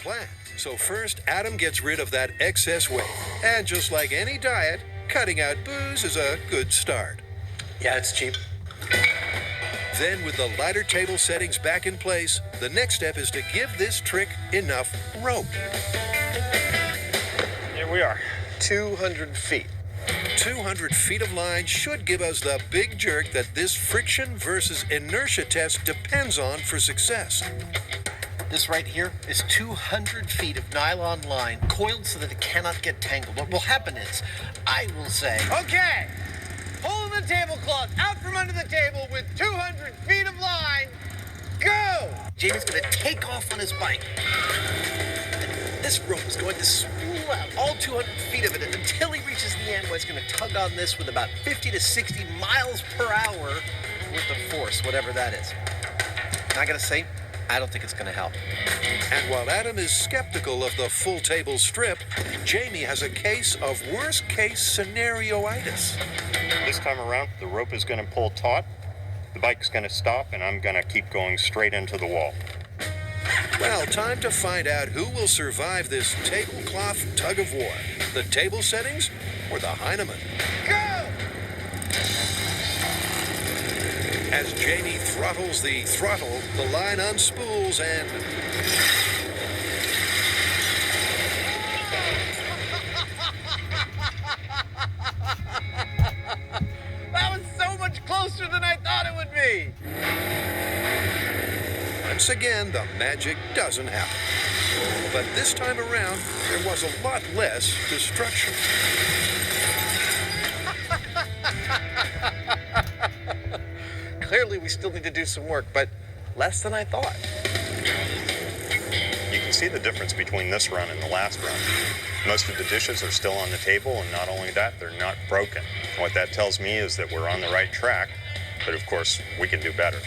plan. So first, Adam gets rid of that excess weight. And just like any diet, cutting out booze is a good start. Yeah, it's cheap. Then with the lighter table settings back in place, the next step is to give this trick enough rope. Here we are, 200 feet. 200 feet of line should give us the big jerk that this friction versus inertia test depends on for success. This right here is 200 feet of nylon line coiled so that it cannot get tangled. What will happen is, I will say, okay, pull the tablecloth out from under the table with 200 feet of line, go! Jamie's gonna take off on his bike. This rope is going to spool out all 200 feet of it, and until he reaches the end, where it's going to tug on this with about 50 to 60 miles per hour worth of force, whatever that is. Not going to say, I don't think it's going to help. And while Adam is skeptical of the full table strip, Jamie has a case of worst-case scenario-itis. This time around, the rope is going to pull taut, the bike's going to stop, and I'm going to keep going straight into the wall. Well, time to find out who will survive this tablecloth tug of war. The table settings or the Heinemann? Go! As Jamie throttles the throttle, the line unspools and... That was so much closer than I thought it would be. Once again, the magic doesn't happen. But this time around, there was a lot less destruction. Clearly, we still need to do some work, but less than I thought. You can see the difference between this run and the last run. Most of the dishes are still on the table, and not only that, they're not broken. What that tells me is that we're on the right track, but of course, we can do better.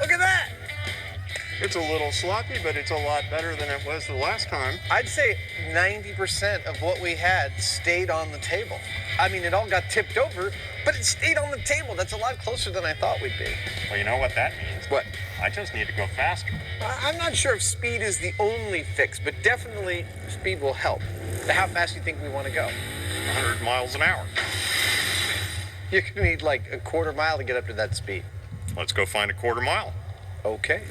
Look at that! It's a little sloppy, but it's a lot better than it was the last time. I'd say 90% of what we had stayed on the table. I mean, it all got tipped over, but it stayed on the table. That's a lot closer than I thought we'd be. Well, you know what that means? What? I just need to go faster. I'm not sure if speed is the only fix, but definitely speed will help. How fast do you think we want to go? 100 miles an hour. You're going to need like a quarter mile to get up to that speed. Let's go find a quarter mile. Okay.